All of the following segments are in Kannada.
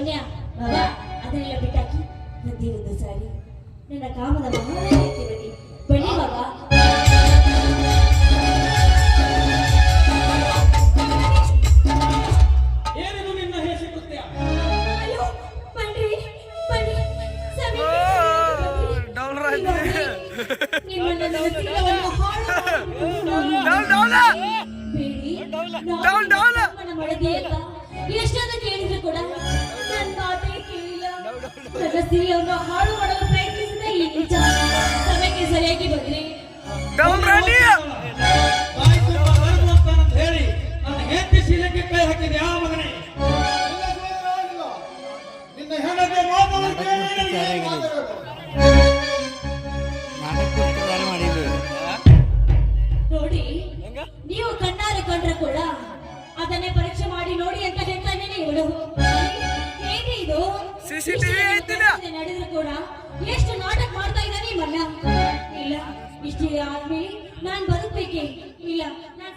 ಶೌನ್ಯ ಬಾಬಾ ಅದನ್ನೆಲ್ಲ ಬಿಟ್ಟಾಕಿ ಒಂದೇ ಒಂದು ಸಾರಿ ನನ್ನ ಕಾಮದ ಮಹಾರಾಜಕ್ಕೆ ಬನ್ನಿ ಬನ್ನಿ ಬಾಬಾ. ಏನಿದು ನಿನ್ನ ಹೇಸಿ ಕೃತ್ಯ? ಅಯ್ಯೋ ಬನ್ರಿ ಬನ್ನಿ ಎಷ್ಟೊಂದು ಕೇಳಿದ್ರು ಕೂಡ ನನ್ನ ಮಾತೇ ಕೇಳಿಲ್ಲ. ನನ್ನ ಸಿರಿಯನ್ನು ಹಾಳು ಮಾಡಲು ಪ್ರಯತ್ನಿಸಿದ ಈ ನಿಜ ಸಮಯಕ್ಕೆ ಸರಿಯಾಗಿ ಬಂದ್ರಿ. ಹೇಳಿ ನನ್ನ ಹೆಂಡತಿ ಶೀಲಕ್ಕೆ ಕೈ ಹಾಕಿದೆ ಆ ಮಗನೇ. ನಿನ್ನ ಹೆಂಡತಿ ನೋಡಿ, ನೀವು ಕಣ್ಣಾರೆ ಕಂಡ್ರೆ ಕೂಡ ಅದನ್ನೇ ಪರೀಕ್ಷೆ ಮಾಡಿ ನೋಡಿ ಅಂತ ಹೇಳ್ತಾನೆ ಇವಳು. ಹೇಗೆ ಇದು ನಡೆದ್ರು ಕೂಡ ಎಷ್ಟು ನಾಟಕ ಮಾಡ್ತಾ ಇದ್ದಾನೆ ಮಲ್ಲ. ಇಲ್ಲ ಇಷ್ಟೇ ಆದ್ಮೇಲೆ ನಾನ್ ಬದುಕ್ಬೇಕೆ? ಇಲ್ಲ ನಾನ್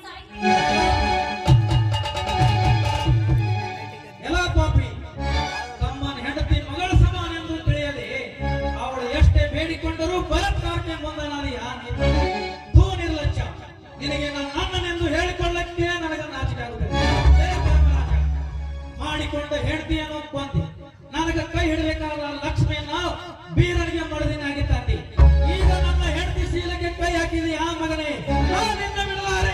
ಎಲ್ಲ ಪಾಪಿ ತಮ್ಮನ ಹೆಂಡತಿ ಮಗಳ ಸಮಾನ ಎಂದು ತಿಳಿಯದೆ ಅವಳು ಎಷ್ಟೇ ಬೇಡಿಕೊಂಡರೂ ಬಲತ್ಕಾರಕ್ಕೆ ಮುಂದಾಡಿಯ ನಿರ್ಲಕ್ಷ್ಯ. ನಿನಗೆ ನನ್ನ ಅಣ್ಣನೆಂದು ಹೇಳಿಕೊಳ್ಳಕ್ಕೆ ನನಗೆ ನಾಚಿಕೆ ಆಗುತ್ತದೆ. ಮಾಡಿಕೊಂಡ ಹೆಂಡತಿಯನ್ನು ಕೊಂದಿ ನನಗೆ ಕೈ ಹಿಡಬೇಕಾದ ಲಕ್ಷ್ಮಿಯನ್ನ ಬೀರನಿಗೆ ಮಡದಿನಾಗಿ ತಂದಿ. ಈಗ ನನ್ನ ಹೆಂಡತಿ ಶೀಲಕ್ಕೆ ಕೈ ಹಾಕಿದೆ ಆ ಮಗನೇ. ನಿನ್ನ ಬಿಡಲಾರೆ.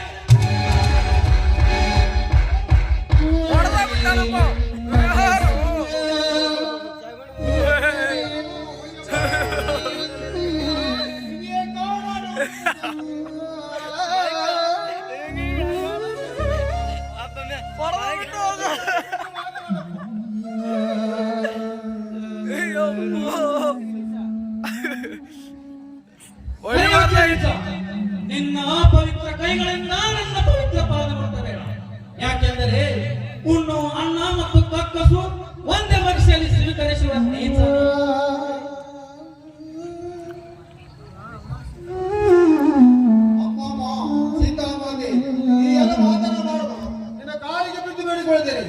ನಿನ್ನ ಪವಿತ್ರ ಕೈಗಳಿಂದ ನನ್ನ ಪವಿತ್ರ ಪಾದ ಬರ್ತದೆ. ಯಾಕೆಂದರೆ ಉಣ್ಣು ಅನ್ನ ಮತ್ತು ಕಕ್ಕಸು ಒಂದೇ ಬಗೆಯಲ್ಲಿ ಸ್ವೀಕರಿಸುವ ನೀತ. ಸೀತಾಮಾತೆ ಈ ಎಲ್ಲ ಮಾತನಾಡಲು ನಿನ್ನ ಕಾಲಿಗೆ ಬಿದ್ದು ಬೇಡಿಕೊಳ್ಳುತ್ತೇನೆ.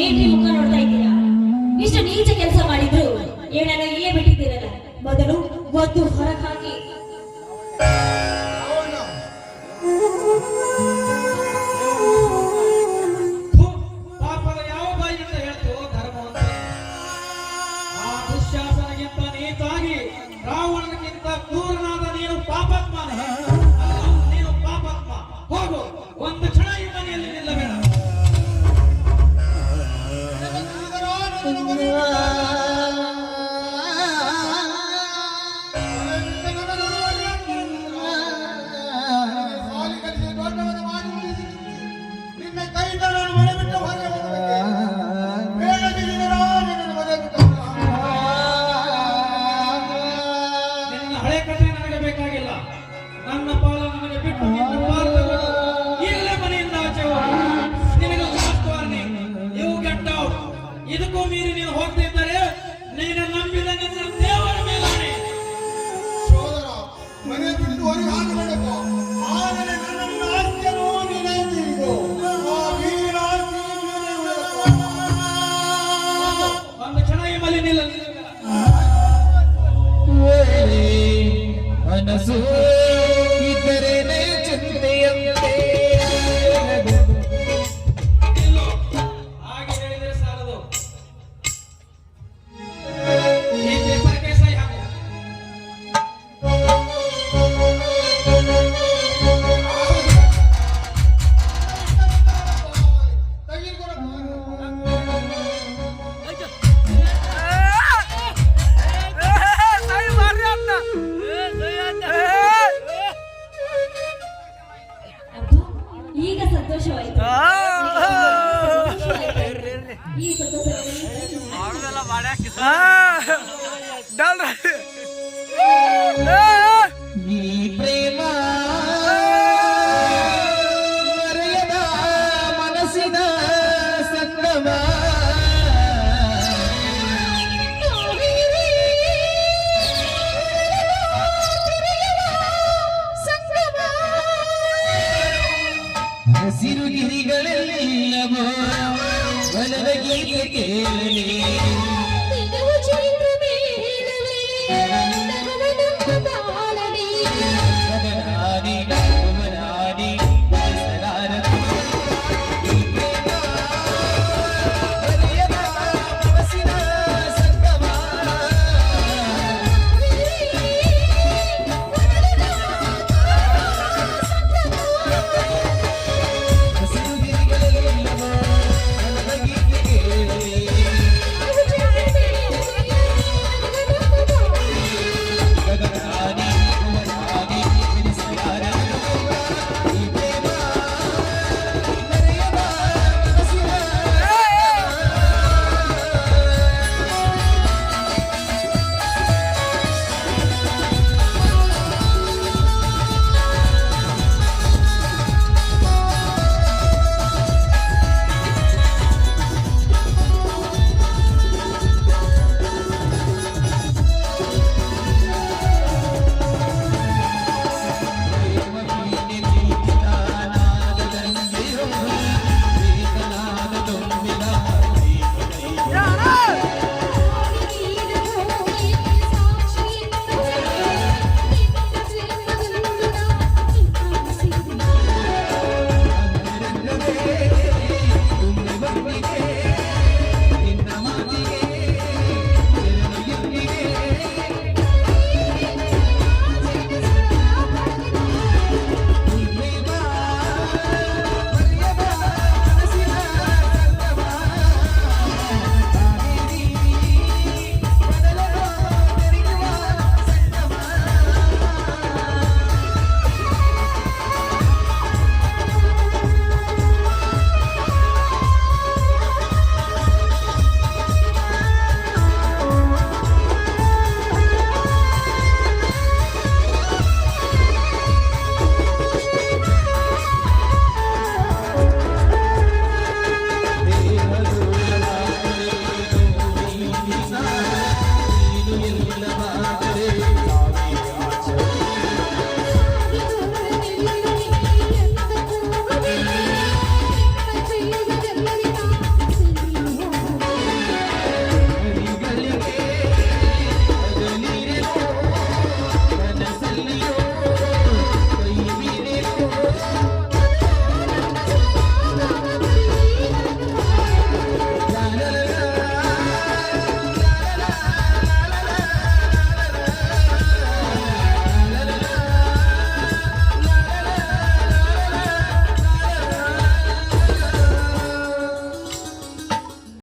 ಏನ್ರಿ ಮುಖ ನೋಡ್ತಾ ಇದ್ದೀರಾ? ಇಷ್ಟು ನೀಚ ಕೆಲಸ ಮಾಡಿದ್ರು ಏನೆಲ್ಲ ಇಲ್ಲೇ ಬಿಟ್ಟಿದ್ದೀರಲ್ಲ. ಮೊದಲು ಒದ್ದು ಹೊರಗೆ ಹಾಕಿ. ಪಾಪದ ಯಾವ ಬಾಯಿಯಿಂದ ಹೇಳ್ತೋ ಧರ್ಮ ಅಂತ. ಆ ದುಶ್ಯಾಸನಗಿಂತ ನೀತಾಗಿ ರಾವಣನಿಗಿಂತ ಕ್ರೂರನಾದ ನೀನು ಪಾಪಾತ್ಮನೇ. ನೀನು ಪಾಪಾತ್ಮ. ಹೋಗು, ಒಂದು ಕ್ಷಣ ಈ ಮನೆಯಲ್ಲಿ ನಿಲ್ಲಬೇಡ. ಹಳೆ ಕಥೆ ನನಗೆ ಬೇಕಾಗಿಲ್ಲ. ನನ್ನ ಪಾಲ ನನಗೆ ಬಿಟ್ಟು ನಿನ್ನ ಪಾಲ ಇಲ್ಲೇ ಮನೆಯಿಂದ ಆಚೆ ಹೋಗು. ನಿನಗೆ last warning, you get out. ಇದಕ್ಕೂ ಮೀರಿ ನೀನು ಹೋಗ್ತಿದ್ದರೆ ನೀನು ನಂಬಿದ ನಿನ್ನ ದೇವರ ಮೇಲಾನೆ. ಸೋದರ ಮನೆ ಬಿಟ್ಟು ಹೊರಗೆ ಹಾಕಬೇಡಪ್ಪ. ಆದರೆ ನನ್ನ ಆಸ್ತಿಯನ್ನು ನೀನೇ ತಿರುಗು. ಆ ವೀರ ಒಂದು ಕ್ಷಣ ಈ ಮನೆ ನಿಲ್ಲ. ಮನಸ್ಸು ಇದ್ದರೆ ಹಸಿರು ಗಿರಿಗಳೆಲ್ಲವೋ ವನದ ಗೀತೆ ಕೇಳಲಿ